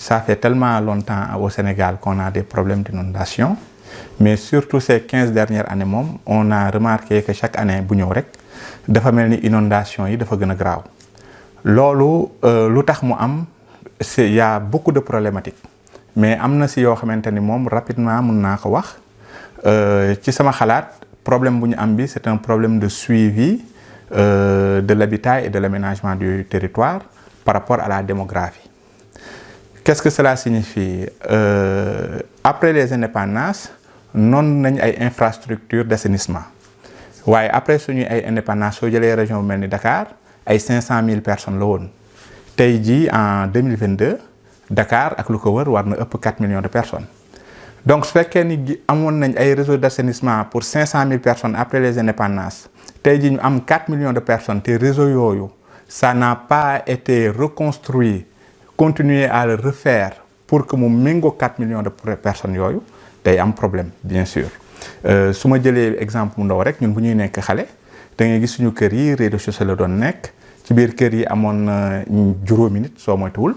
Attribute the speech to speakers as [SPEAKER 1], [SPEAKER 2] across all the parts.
[SPEAKER 1] ça fait tellement longtemps au Sénégal qu'on a des problèmes d'inondation, mais surtout ces 15 dernières années on a remarqué que chaque année bu ñëw rek dafa melni inondation yi dafa gëna graaw. Lolu lu tax mu am il y a beaucoup de problématiques, mais amna ci yo xamanteni rapidement mën naa ko wax ci sama xalaat problème bu ñu am bi c'est un problème de suivi de l'habitat et de l'aménagement du territoire par rapport à la démographie. Qu'est-ce que cela signifie? Après les indépendances, non nañ ay infrastructures d'assainissement. Ouais, après suñu ay indépendance soo jëlee région bu melni Dakar ay 500 000 personnes la woon. Tey jii en 2022 Dakar ak lu ko wër war na ëpp 4 millions de personnes. Donc su fekkee ni amoon nañ ay réseaux d'assainissement pour 500 000 personnes après les indépendances, tey jii ñu am 4 millions de personnes te réseau yooyu ça n'a pas été reconstruit, continuer à le refaire pour que mu méngoo 4 millions de personnes yooyu day am problème bien sûr. su ma jëlee exemple mu ndaw rek ñun bu ñuy nekk xale da ngay gis suñu kër yi rez-de-chaussée la doon nekk ci biir kër yi amoon juróomi nit soo moytuwul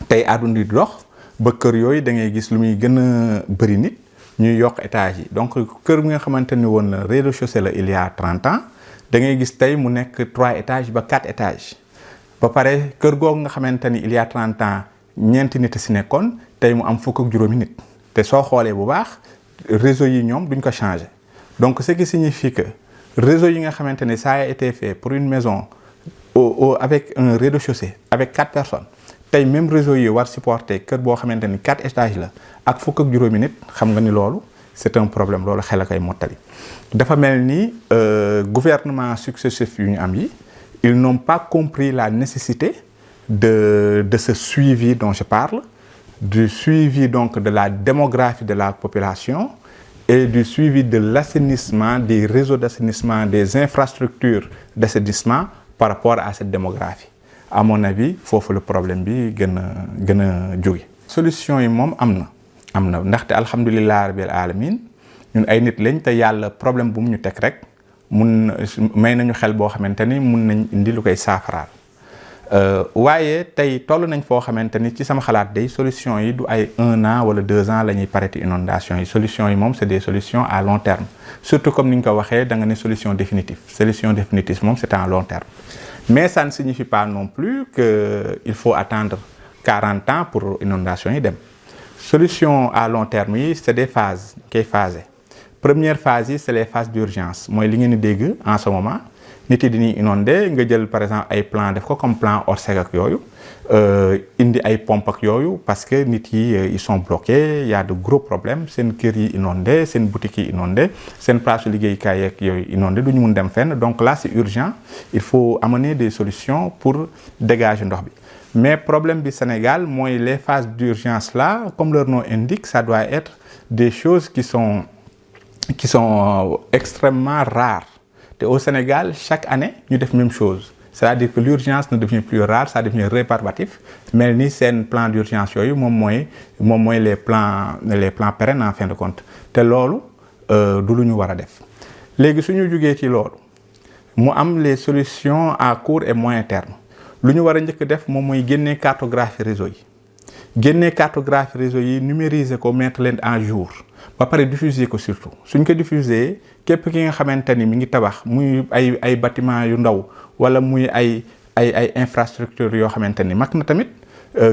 [SPEAKER 1] tey àdduna di dox ba kër yooyu da ngay gis lu muy gën a bëri nit ñuy yokk étage yi. Donc kër bi nga xamante ni woon la rez-de-chaussée la il y a 30 ans da ngay gis tey mu nekk 3 étages ba 4 étages ba pare kër googu nga xamante ni il y a 30 ans ñeenti nit si nekkoon tey mu am fukk ak juróomi nit te soo xoolee bu baax réseau yi ñoom duñ ko changer. Donc ce qui signifie que réseau yi nga xamante ni ça a été fait pour une maison avec un rez-de-chaussée avec 4 personnes tey même réseau yi war supporter kër boo xamante ni 4 étages la ak fukk ak juróomi nit xam nga ni loolu c'est un problème loolu xel a koy mottali. Dafa mel ni gouvernement successif yu ñu am yi ils n'ont pas compris la nécessité de ce suivi dont je parle, du suivi donc de la démographie de la population et du suivi de l'assainissement, des réseaux d'assainissement, des infrastructures d'assainissement par rapport à cette démographie. À mon avis, foofu le problème bi gën a jóge. Solution yi moom am na ndaxte alhamdulilah rabbil alamin ñun ay nit lañ te yàlla problème bu mu ñu teg rek mun may nañu xel boo xamante ni mun nañ indi lu koy saafaraal. Waaye tey toll nañ foo xamante ni ci sama xalaat day solution yi du ay 1 an wala 2 ans la ñuy pareti inondation yi. Solution yi moom c'est des solutions à long terme, surtout comme ni ñu ko waxee da nga ne solution définitive moom c'est à long terme. Mais ça ne signifie pas non plus que il faut attendre 40 ans pour inondation yi dem. Solution à long terme yi c'est des phases koy phasé. Première phase yi c'est les phases d'urgence mooy li ngeen di dégg en ce moment nit yi dañuy inondé nga jël par exemple ay plan def ko comme plan Orsec ak yooyu indi ay pompe ak yooyu parce que nit yi ils sont bloqués, il y a de gros problèmes, seen kër yi inondé, seen boutique yi inondé, seen place liggéeykaay ak yooyu inondé duñu mun dem fenn. Donc là c'est urgent, il faut amener des solutions pour dégager ndox bi. Mais problème du Sénégal mooy les phases d'urgence là, comme leur nom indique, ça doit être des choses qui sont extrêmement rares. Et au Sénégal, chaque année, nous faisons la même chose. C'est-à-dire que l'urgence ne devient plus rare, ça devient rébarbatif. Mais ni c'est un plan d'urgence, les plans pérennes en fin de compte. C'est ce que nous devons faire. Les gens nous avons les solutions à court et moyen terme. Ce que nous devons faire, c'est gagner cartographie réseau. Gagner cartographie réseau, numériser, mettre en jour. Ba pare diffuser ko surtout suñ ko diffuser képp ki nga xamanteni mi ngi tabax muy ay bâtiment yu ndaw wala muy ay infrastructure yoo xamanteni mag na tamit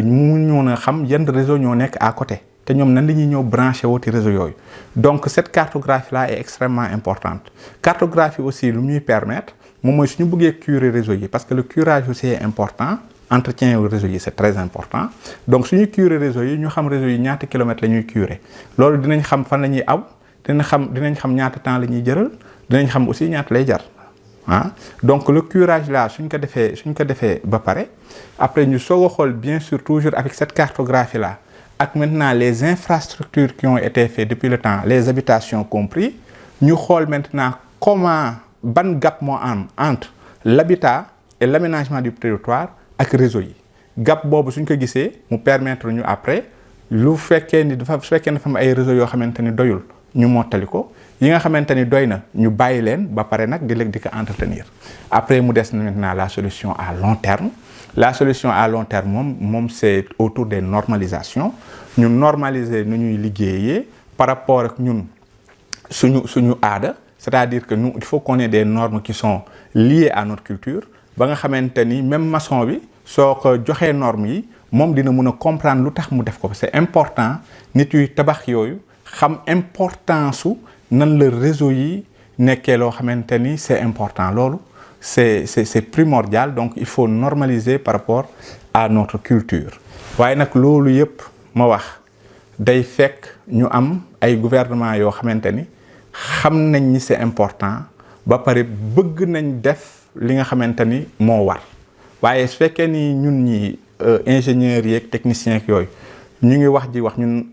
[SPEAKER 1] mu ñoo na xam yan réseau ñoo nekk à côté te ñoom nan la ñuy ñëw branché woo ci réseau yooyu. Donc cette cartographie là est extrêmement importante. Cartographie aussi lu muy permettre moom mooy suñu bëggee curer réseau yi parce que le curage aussi est important. Entretien au réseau yi c'est très important. Donc suñu curer réseau yi ñu xam réseau yi ñaata kilomètres la ñuy curer loolu dinañ xam fan la ñuy aw dinañ xam ñaata temps la ñuy jëral dinañ xam aussi ñaata lay jar ah. Donc le curage là suñ ko defee ba pare après ñu soog a xool bien sûr toujours avec cette cartographie là ak maintenant les infrastructures qui ont été faites depuis le temps, les habitations compris, ñu xool maintenant comment ban gap moo am entre l'habitat et l'aménagement du territoire ak réseau yi. Gap boobu suñ ko gisee mu permettre ñu après lu fekkee ni dafa am ay réseau yoo xamante ni doyul ñu mottali ko yi nga xamante ni doy na ñu bàyyi leen ba pare nag di ko entretenir après mu des maintenant la solution à long terme. La solution à long terme moom c'est autour des normalisations ñu normaliser nu ñuy liggéeyee par rapport ak ñun suñu aada, c'est-à-dire que nous il faut qu'on ait des normes qui sont liées à notre culture ba nga xamante ni même maçon bi soo ko joxee normes yi moom dina mën a comprendre lu tax mu def ko. C'est important nit yuy tabax yooyu xam importance su nan la réseau yi nekkee loo xamante ni c'est important. Loolu c'est primordial, donc il faut normaliser par rapport à notre culture. waaye nag loolu yëpp ma wax day fekk ñu am ay gouvernement yoo xamante ni xam nañ ni c'est important ba pare bëgg nañ def li nga xamante ni moo war. waaye su fekkee ni ñun ñi ingénieurs yeeg techniciens yooyu ñu ngi wax ñun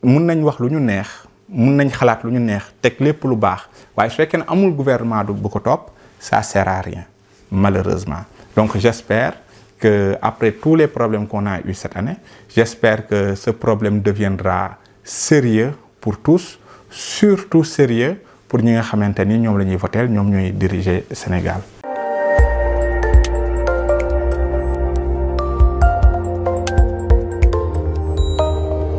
[SPEAKER 1] mun nañ wax lu ñu neex, mun nañ xalaat lu ñu neex, teg lépp lu baax, waaye su fekkee ne amul gouvernement bu ko topp, ça sert à rien malheureusement. Donc j'espère que après tous les problèmes qu'on a eu cette année, j'espère que ce problème deviendra sérieux pour tous, surtout sérieux pour ñi nga xamante ni ñoom la ñuy voter, ñoom ñooy diriger Sénégal.